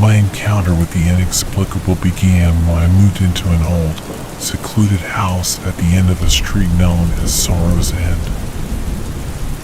My encounter with the inexplicable began when I moved into an old, secluded house at the end of a street known as Sorrow's End.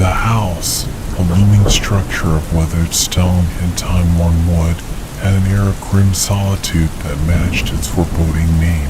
The house, a looming structure of weathered stone and time-worn wood, had an air of grim solitude that matched its foreboding name.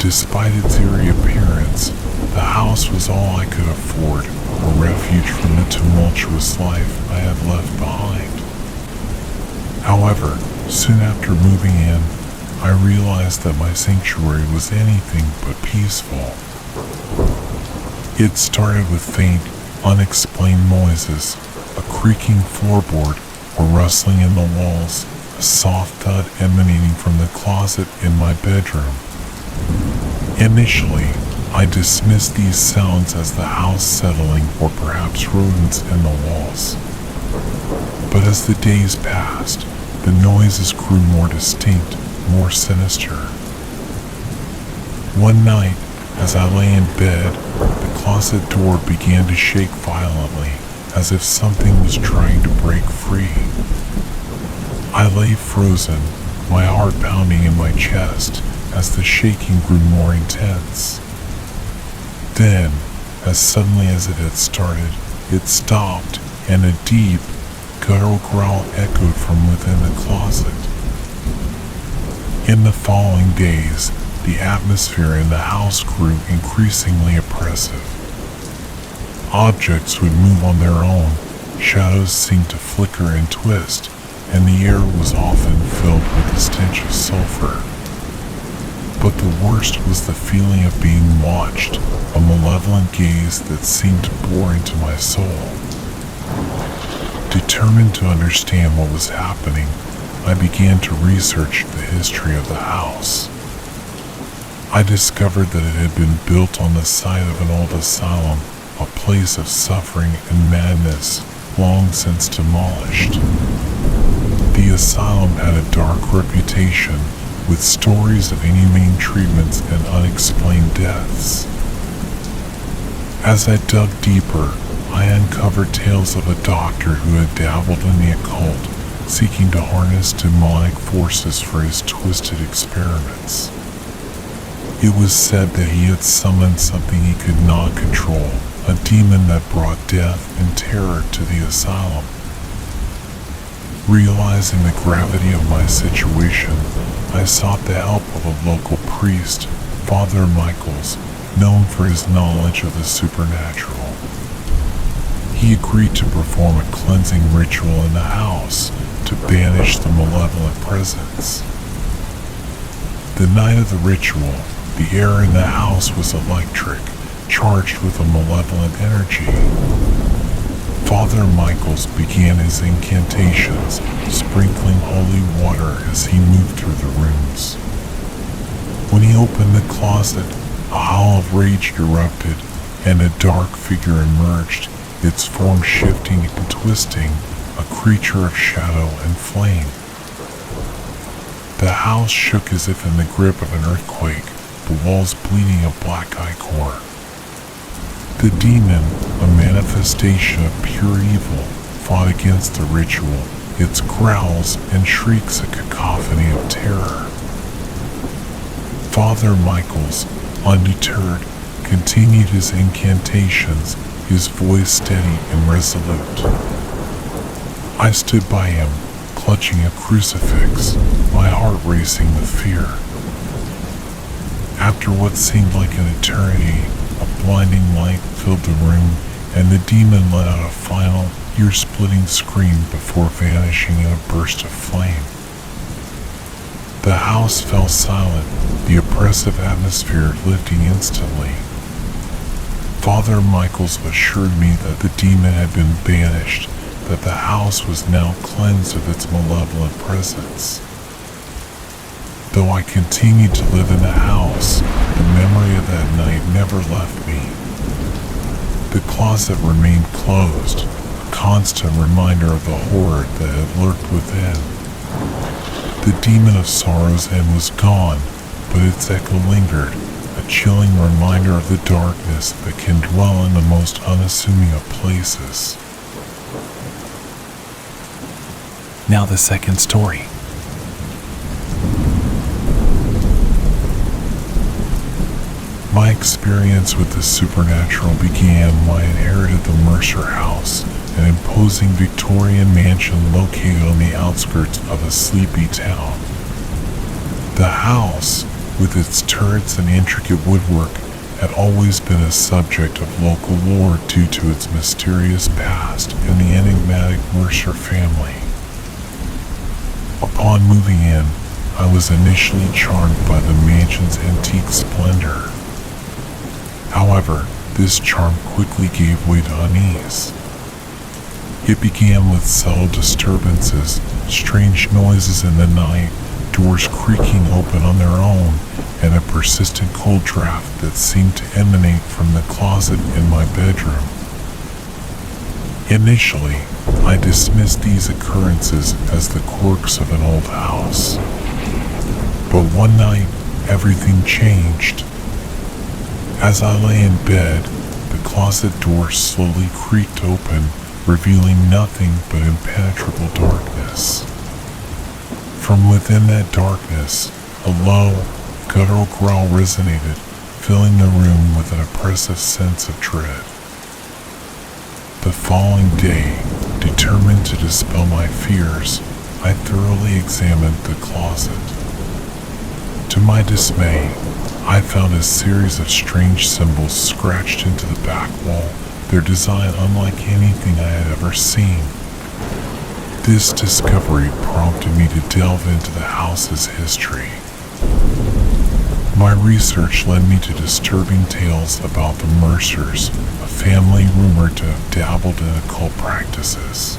Despite its eerie appearance, the house was all I could afford, a refuge from the tumultuous life I had left behind. However, soon after moving in, I realized that my sanctuary was anything but peaceful. It started with faint, unexplained noises, a creaking floorboard or rustling in the walls, a soft thud emanating from the closet in my bedroom. Initially, I dismissed these sounds as the house settling or perhaps rodents in the walls. But as the days passed, the noises grew more distinct, more sinister. One night, as I lay in bed, the closet door began to shake violently, as if something was trying to break free. I lay frozen, my heart pounding in my chest as the shaking grew more intense. Then, as suddenly as it had started, it stopped, and a deep, guttural growl echoed from within the closet. In the following days, the atmosphere in the house grew increasingly oppressive. Objects would move on their own, shadows seemed to flicker and twist, and the air was often filled with the stench of sulfur. But the worst was the feeling of being watched, a malevolent gaze that seemed to bore into my soul. Determined to understand what was happening, I began to research the history of the house. I discovered that it had been built on the site of an old asylum, a place of suffering and madness, long since demolished. The asylum had a dark reputation, with stories of inhumane treatments and unexplained deaths. As I dug deeper, I uncovered tales of a doctor who had dabbled in the occult, seeking to harness demonic forces for his twisted experiments. It was said that he had summoned something he could not control, a demon that brought death and terror to the asylum. Realizing the gravity of my situation, I sought the help of a local priest, Father Michaels, known for his knowledge of the supernatural. He agreed to perform a cleansing ritual in the house to banish the malevolent presence. The night of the ritual, the air in the house was electric, charged with a malevolent energy. Father Michaels began his incantations, sprinkling holy water as he moved through the rooms. When he opened the closet, a howl of rage erupted, and a dark figure emerged, its form shifting and twisting, a creature of shadow and flame. The house shook as if in the grip of an earthquake, the walls bleeding a black ichor. The demon, a manifestation of pure evil, fought against the ritual, its growls and shrieks a cacophony of terror. Father Michaels, undeterred, continued his incantations, his voice steady and resolute. I stood by him, clutching a crucifix, my heart racing with fear. After what seemed like an eternity, a blinding light filled the room, and the demon let out a final, ear-splitting scream before vanishing in a burst of flame. The house fell silent, the oppressive atmosphere lifting instantly. Father Michaels assured me that the demon had been banished, that the house was now cleansed of its malevolent presence. Though I continued to live in the house, the memory of that night never left me. The closet remained closed, a constant reminder of the horror that had lurked within. The demon of Sorrow's End was gone, but its echo lingered, a chilling reminder of the darkness that can dwell in the most unassuming of places. Now the second story. My experience with the supernatural began when I inherited the Mercer House, an imposing Victorian mansion located on the outskirts of a sleepy town. The house, with its turrets and intricate woodwork, had always been a subject of local lore due to its mysterious past and the enigmatic Mercer family. Upon moving in, I was initially charmed by the mansion's antique splendor. However, this charm quickly gave way to unease. It began with subtle disturbances, strange noises in the night, doors creaking open on their own, and a persistent cold draft that seemed to emanate from the closet in my bedroom. Initially, I dismissed these occurrences as the quirks of an old house. But one night, everything changed. As I lay in bed, the closet door slowly creaked open, revealing nothing but impenetrable darkness. From within that darkness, a low, guttural growl resonated, filling the room with an oppressive sense of dread. The following day, determined to dispel my fears, I thoroughly examined the closet. To my dismay, I found a series of strange symbols scratched into the back wall, their design unlike anything I had ever seen. This discovery prompted me to delve into the house's history. My research led me to disturbing tales about the Mercers, a family rumored to have dabbled in occult practices.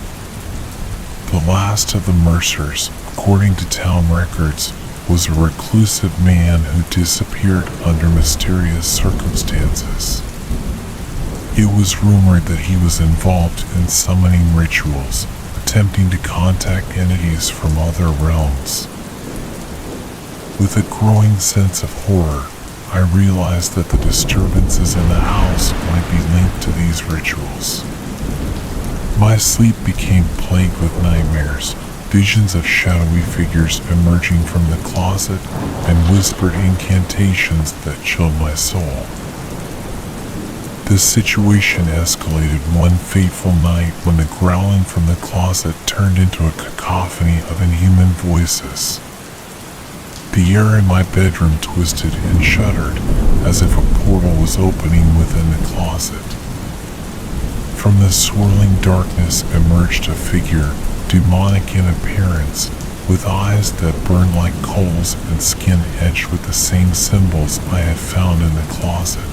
The last of the Mercers, according to town records, was a reclusive man who disappeared under mysterious circumstances. It was rumored that he was involved in summoning rituals, attempting to contact entities from other realms. With a growing sense of horror, I realized that the disturbances in the house might be linked to these rituals. My sleep became plagued with nightmares, visions of shadowy figures emerging from the closet, and whispered incantations that chilled my soul. The situation escalated one fateful night when the growling from the closet turned into a cacophony of inhuman voices. The air in my bedroom twisted and shuddered as if a portal was opening within the closet. From the swirling darkness emerged a figure, demonic in appearance, with eyes that burned like coals and skin etched with the same symbols I had found in the closet.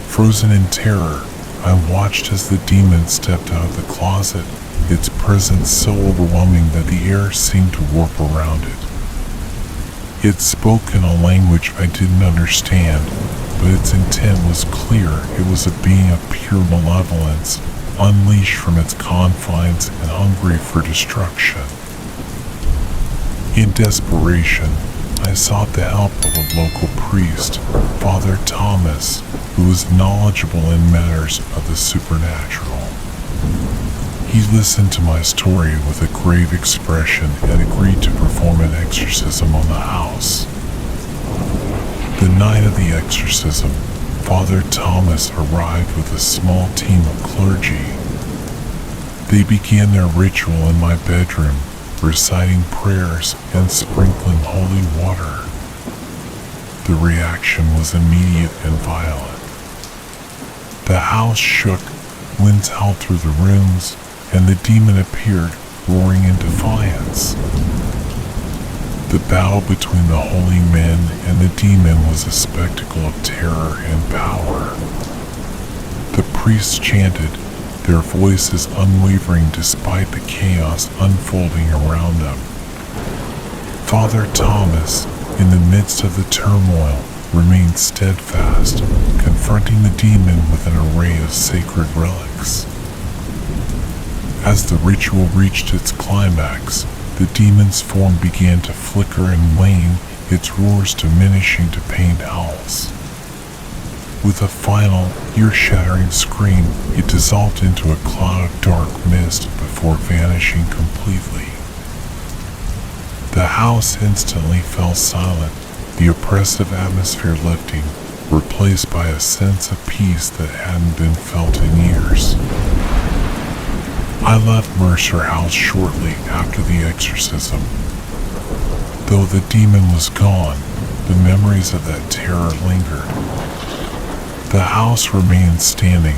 Frozen in terror, I watched as the demon stepped out of the closet, its presence so overwhelming that the air seemed to warp around it. It spoke in a language I didn't understand, but its intent was clear. It was a being of pure malevolence, unleashed from its confines and hungry for destruction. In desperation, I sought the help of a local priest, Father Thomas, who was knowledgeable in matters of the supernatural. He listened to my story with a grave expression and agreed to perform an exorcism on the house. The night of the exorcism, Father Thomas arrived with a small team of clergy. They began their ritual in my bedroom, reciting prayers and sprinkling holy water. The reaction was immediate and violent. The house shook, winds howled through the rooms, and the demon appeared, roaring in defiance. The battle between the holy men and the demon was a spectacle of terror and power. The priests chanted, their voices unwavering despite the chaos unfolding around them. Father Thomas, in the midst of the turmoil, remained steadfast, confronting the demon with an array of sacred relics. As the ritual reached its climax, the demon's form began to flicker and wane, its roars diminishing to pained howls. With a final, ear-shattering scream, it dissolved into a cloud of dark mist before vanishing completely. The house instantly fell silent, the oppressive atmosphere lifting, replaced by a sense of peace that hadn't been felt in years. I left Mercer House shortly after the exorcism. Though the demon was gone, the memories of that terror lingered. The house remained standing,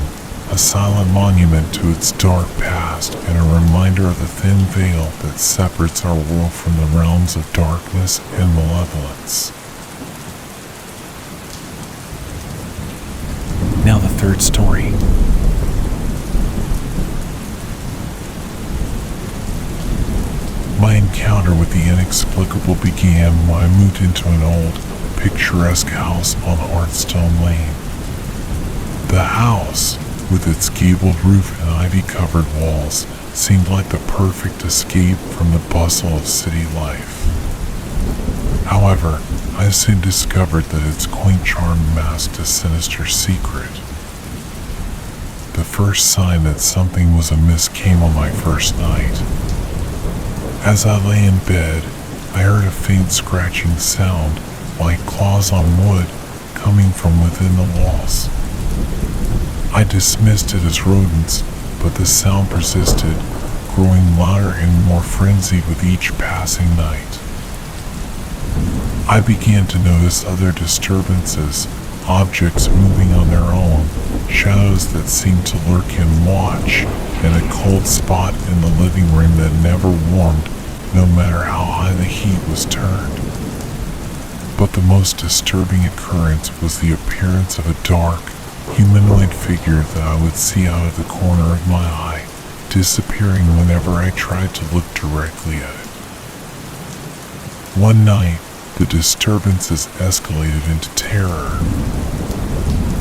a silent monument to its dark past and a reminder of the thin veil that separates our world from the realms of darkness and malevolence. Now the third story. My encounter with the inexplicable began when I moved into an old, picturesque house on Hearthstone Lane. The house, with its gabled roof and ivy-covered walls, seemed like the perfect escape from the bustle of city life. However, I soon discovered that its quaint charm masked a sinister secret. The first sign that something was amiss came on my first night. As I lay in bed, I heard a faint scratching sound, like claws on wood, coming from within the walls. I dismissed it as rodents, but the sound persisted, growing louder and more frenzied with each passing night. I began to notice other disturbances, objects moving on their own, shadows that seemed to lurk and watch, and a cold spot in the living room that never warmed, no matter how high the heat was turned. But the most disturbing occurrence was the appearance of a dark, humanoid figure that I would see out of the corner of my eye, disappearing whenever I tried to look directly at it. One night, the disturbances escalated into terror.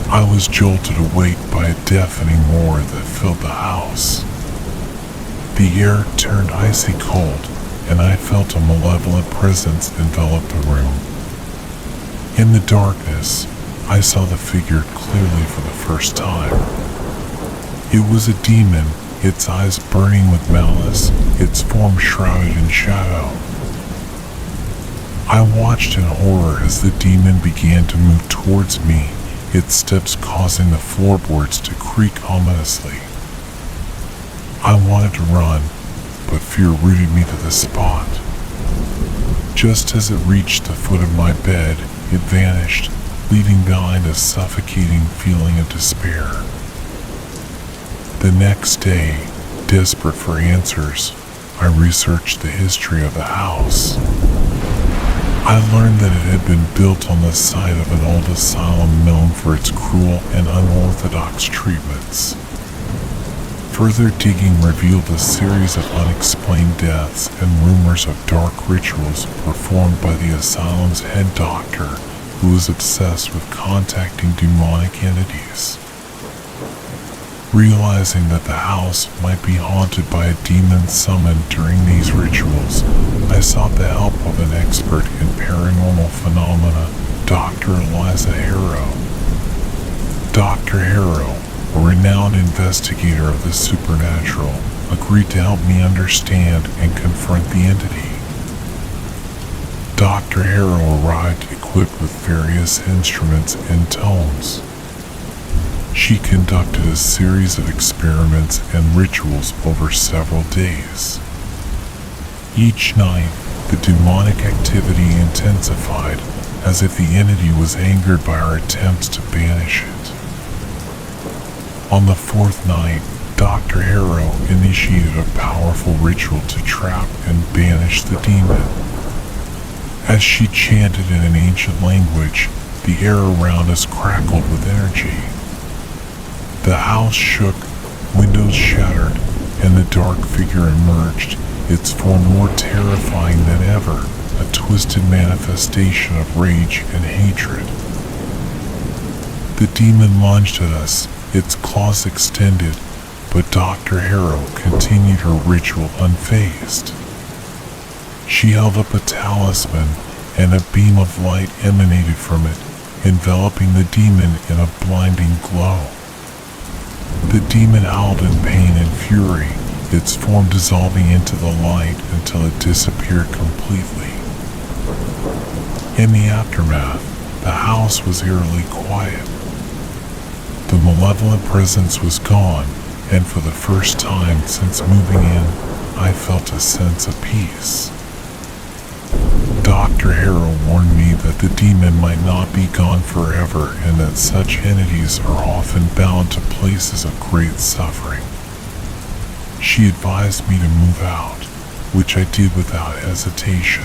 I was jolted awake by a deafening roar that filled the house. The air turned icy cold, and I felt a malevolent presence envelop the room. In the darkness, I saw the figure clearly for the first time. It was a demon, its eyes burning with malice, its form shrouded in shadow. I watched in horror as the demon began to move towards me, its steps causing the floorboards to creak ominously. I wanted to run, but fear rooted me to the spot. Just as it reached the foot of my bed, it vanished, leaving behind a suffocating feeling of despair. The next day, desperate for answers, I researched the history of the house. I learned that it had been built on the site of an old asylum known for its cruel and unorthodox treatments. Further digging revealed a series of unexplained deaths and rumors of dark rituals performed by the asylum's head doctor, who was obsessed with contacting demonic entities. Realizing that the house might be haunted by a demon summoned during these rituals, I sought the help of an expert in paranormal phenomena, Dr. Eliza Harrow. Dr. Harrow, a renowned investigator of the supernatural, agreed to help me understand and confront the entity. Dr. Harrow arrived equipped with various instruments and tones. She conducted a series of experiments and rituals over several days. Each night, the demonic activity intensified, as if the entity was angered by our attempts to banish it. On the fourth night, Dr. Harrow initiated a powerful ritual to trap and banish the demon. As she chanted in an ancient language, the air around us crackled with energy. The house shook, windows shattered, and the dark figure emerged, its form more terrifying than ever, a twisted manifestation of rage and hatred. The demon lunged at us, its claws extended, but Dr. Harrow continued her ritual unfazed. She held up a talisman, and a beam of light emanated from it, enveloping the demon in a blinding glow. The demon howled in pain and fury, its form dissolving into the light until it disappeared completely. In the aftermath, the house was eerily quiet. The malevolent presence was gone, and for the first time since moving in, I felt a sense of peace. Dr. Harrow warned me that the demon might not be gone forever and that such entities are often bound to places of great suffering. She advised me to move out, which I did without hesitation.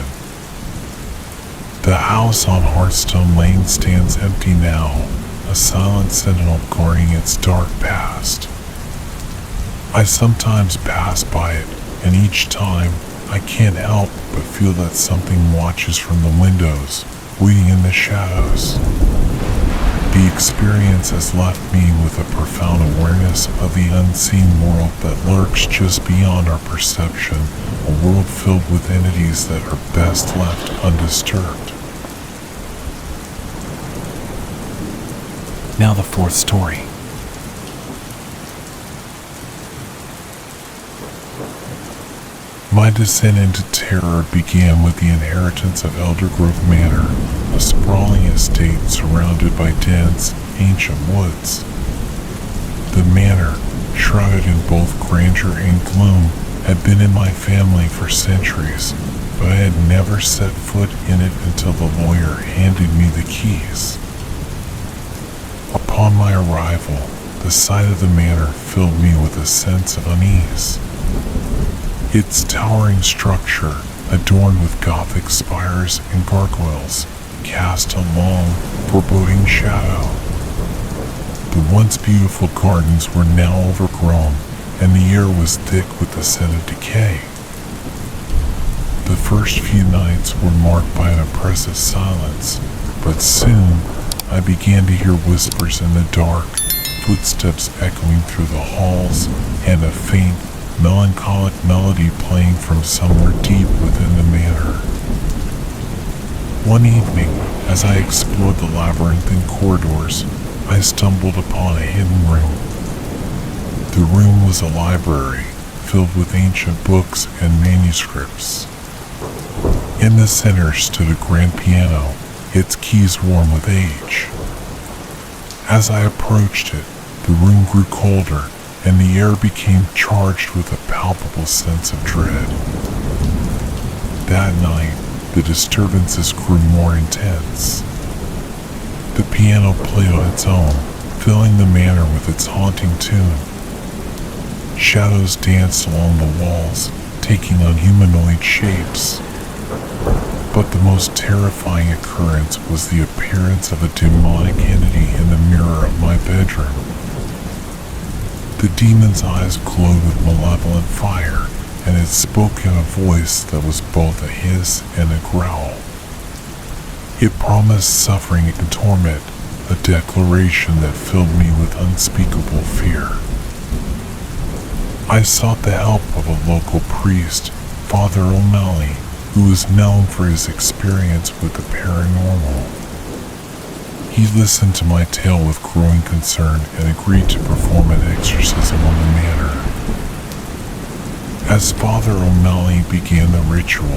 The house on Hearthstone Lane stands empty now, a silent sentinel guarding its dark past. I sometimes pass by it, and each time I can't help but feel that something watches from the windows, waiting in the shadows. The experience has left me with a profound awareness of the unseen world that lurks just beyond our perception, a world filled with entities that are best left undisturbed. Now the fourth story. My descent into terror began with the inheritance of Eldergrove Manor, a sprawling estate surrounded by dense, ancient woods. The manor, shrouded in both grandeur and gloom, had been in my family for centuries, but I had never set foot in it until the lawyer handed me the keys. Upon my arrival, the sight of the manor filled me with a sense of unease. Its towering structure, adorned with Gothic spires and gargoyles, cast a long, foreboding shadow. The once beautiful gardens were now overgrown, and the air was thick with the scent of decay. The first few nights were marked by an oppressive silence, but soon I began to hear whispers in the dark, footsteps echoing through the halls, and a faint, melancholic melody playing from somewhere deep within the manor. One evening, as I explored the labyrinthine corridors, I stumbled upon a hidden room. The room was a library, filled with ancient books and manuscripts. In the center stood a grand piano, its keys worn with age. As I approached it, the room grew colder, and the air became charged with a palpable sense of dread. That night, the disturbances grew more intense. The piano played on its own, filling the manor with its haunting tune. Shadows danced along the walls, taking on humanoid shapes. But the most terrifying occurrence was the appearance of a demonic entity in the mirror of my bedroom. The demon's eyes glowed with malevolent fire, and it spoke in a voice that was both a hiss and a growl. It promised suffering and torment, a declaration that filled me with unspeakable fear. I sought the help of a local priest, Father O'Malley, who was known for his experience with the paranormal. He listened to my tale with growing concern and agreed to perform an exorcism on the manor. As Father O'Malley began the ritual,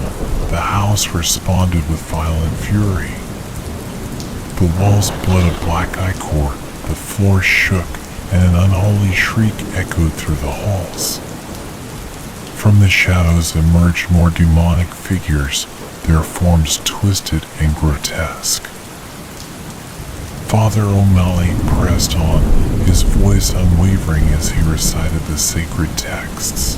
the house responded with violent fury. The walls bled a black ichor, the floor shook, and an unholy shriek echoed through the halls. From the shadows emerged more demonic figures, their forms twisted and grotesque. Father O'Malley pressed on, his voice unwavering as he recited the sacred texts.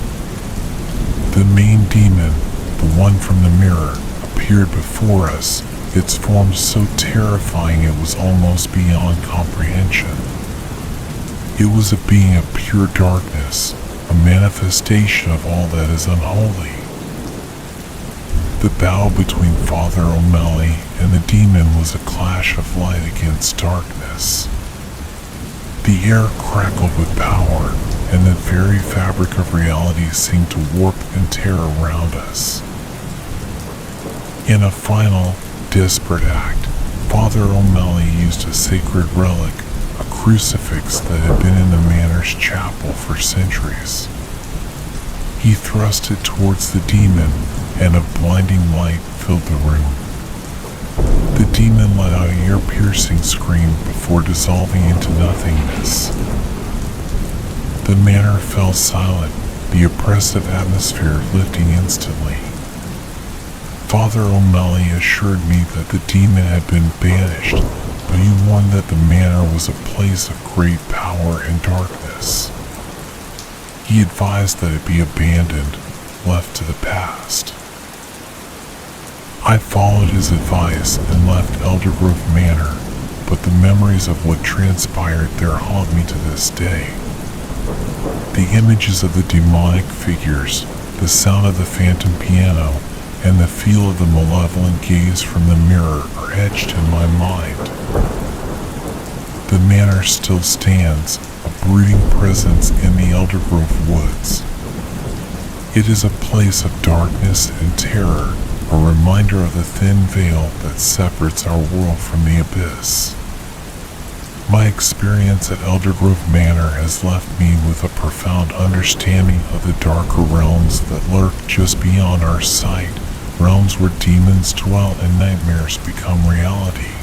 The main demon, the one from the mirror, appeared before us, its form so terrifying it was almost beyond comprehension. It was a being of pure darkness, a manifestation of all that is unholy. The battle between Father O'Malley and the demon was a clash of light against darkness. The air crackled with power, and the very fabric of reality seemed to warp and tear around us. In a final, desperate act, Father O'Malley used a sacred relic, a crucifix that had been in the manor's chapel for centuries. He thrust it towards the demon, and a blinding light filled the room. The demon let out an ear-piercing scream before dissolving into nothingness. The manor fell silent, the oppressive atmosphere lifting instantly. Father O'Malley assured me that the demon had been banished, but he warned that the manor was a place of great power and darkness. He advised that it be abandoned, left to the past. I followed his advice and left Eldergrove Manor, but the memories of what transpired there haunt me to this day. The images of the demonic figures, the sound of the phantom piano, and the feel of the malevolent gaze from the mirror are etched in my mind. The manor still stands, a brooding presence in the Eldergrove woods. It is a place of darkness and terror, a reminder of the thin veil that separates our world from the abyss. My experience at Eldergrove Manor has left me with a profound understanding of the darker realms that lurk just beyond our sight, realms where demons dwell and nightmares become reality.